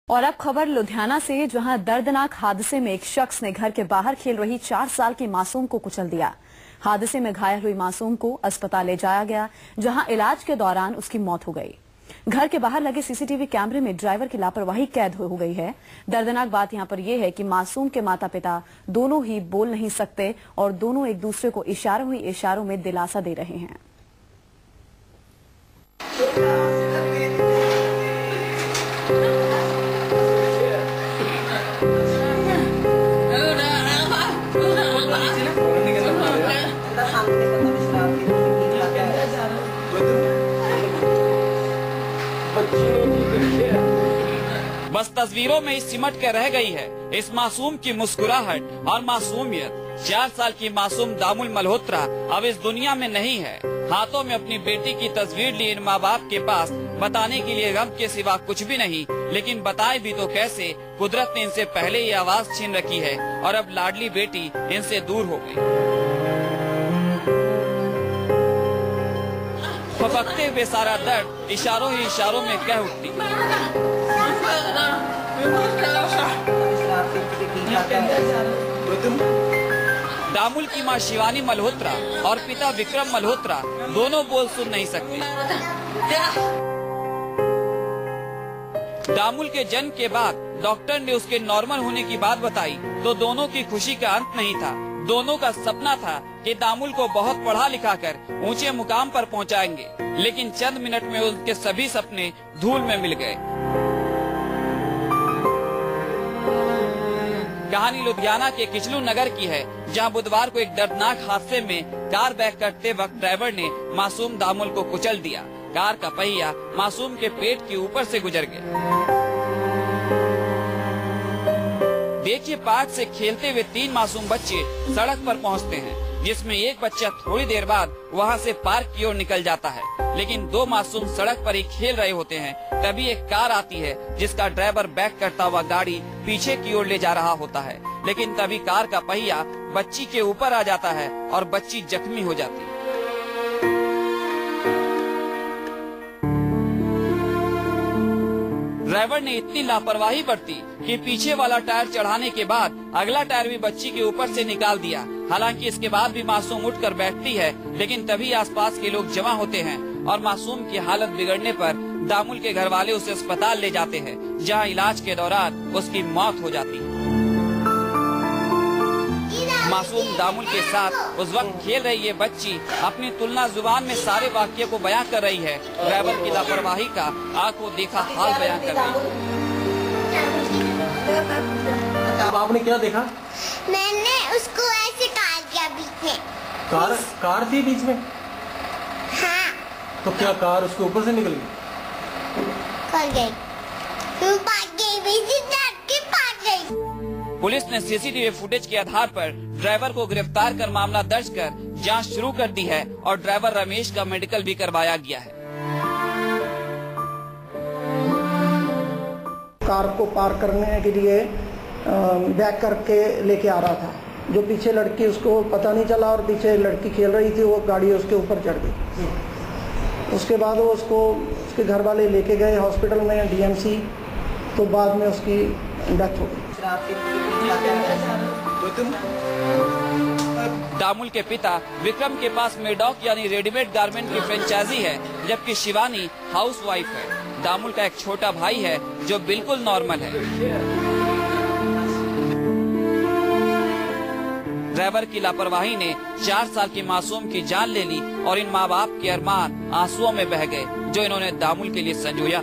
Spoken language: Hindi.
और अब खबर लुधियाना से, जहां दर्दनाक हादसे में एक शख्स ने घर के बाहर खेल रही 4 साल की मासूम को कुचल दिया। हादसे में घायल हुई मासूम को अस्पताल ले जाया गया, जहां इलाज के दौरान उसकी मौत हो गई। घर के बाहर लगे सीसीटीवी कैमरे में ड्राइवर की लापरवाही कैद हो गई है। दर्दनाक बात यहां पर यह है कि मासूम के माता पिता दोनों ही बोल नहीं सकते और दोनों एक दूसरे को इशारों ही इशारों में दिलासा दे रहे हैं। बस तस्वीरों में ही सिमट कर रह गई है इस मासूम की मुस्कुराहट और मासूमियत। 4 साल की मासूम दामुल मल्होत्रा अब इस दुनिया में नहीं है। हाथों में अपनी बेटी की तस्वीर ली इन माँ बाप के पास बताने के लिए गम के सिवा कुछ भी नहीं, लेकिन बताए भी तो कैसे। कुदरत ने इनसे पहले ही आवाज छीन रखी है और अब लाडली बेटी इनसे दूर हो गई। फपकते हुए सारा दर्द इशारों ही इशारों में कह उठती। दामुल की मां शिवानी मल्होत्रा और पिता विक्रम मल्होत्रा दोनों बोल सुन नहीं सकते। दामुल के जन्म के बाद डॉक्टर ने उसके नॉर्मल होने की बात बताई तो दोनों की खुशी का अंत नहीं था। दोनों का सपना था कि दामुल को बहुत पढ़ा लिखा कर ऊंचे मुकाम पर पहुंचाएंगे, लेकिन चंद मिनट में उनके सभी सपने धूल में मिल गए। कहानी लुधियाना के किचलू नगर की है, जहां बुधवार को एक दर्दनाक हादसे में कार बैक करते वक्त ड्राइवर ने मासूम दामुल को कुचल दिया। कार का पहिया मासूम के पेट के ऊपर से गुजर गया। देखिए, पार्क से खेलते हुए 3 मासूम बच्चे सड़क पर पहुंचते हैं, जिसमें एक बच्चा थोड़ी देर बाद वहां से पार्क की ओर निकल जाता है, लेकिन 2 मासूम सड़क पर ही खेल रहे होते हैं। तभी एक कार आती है जिसका ड्राइवर बैक करता हुआ गाड़ी पीछे की ओर ले जा रहा होता है, लेकिन तभी कार का पहिया बच्ची के ऊपर आ जाता है और बच्ची जख्मी हो जाती है। ड्राइवर ने इतनी लापरवाही बरती कि पीछे वाला टायर चढ़ाने के बाद अगला टायर भी बच्ची के ऊपर से निकाल दिया। हालांकि इसके बाद भी मासूम उठकर बैठती है, लेकिन तभी आसपास के लोग जमा होते हैं और मासूम की हालत बिगड़ने पर दामुल के घर वाले उसे अस्पताल ले जाते हैं, जहां इलाज के दौरान उसकी मौत हो जाती है। मासूम दामुल के साथ उस वक्त खेल रही ये बच्ची अपनी तुलना जुबान में सारे वाक्य को बयां कर रही है। ड्राइवर की लापरवाही का आंखों देखा हाल बयां कर रही है। अब आपने क्या देखा? मैंने उसको ऐसे काट दिया बीच में। कार थी बीच में? हाँ। तो क्या कार उसके ऊपर से निकल गई? पुलिस ने सीसीटीवी फुटेज के आधार पर ड्राइवर को गिरफ्तार कर मामला दर्ज कर जांच शुरू कर दी है और ड्राइवर रमेश का मेडिकल भी करवाया गया है। कार को पार करने के लिए बैक करके लेके आ रहा था। जो पीछे लड़की, उसको पता नहीं चला और पीछे लड़की खेल रही थी, वो गाड़ी उसके ऊपर चढ़ गई। उसके बाद वो उसके घर वाले लेके गए हॉस्पिटल में डीएमसी, तो बाद में उसकी डेथ हो गई। दामुल के पिता विक्रम के पास मेडॉक यानी रेडीमेड गारमेंट की फ्रेंचाइजी है, जबकि शिवानी हाउसवाइफ है। दामुल का एक छोटा भाई है जो बिल्कुल नॉर्मल है। ड्राइवर की लापरवाही ने 4 साल की मासूम की जान ले ली और इन माँ बाप के अरमान आंसुओं में बह गए जो इन्होंने दामुल के लिए संजोया।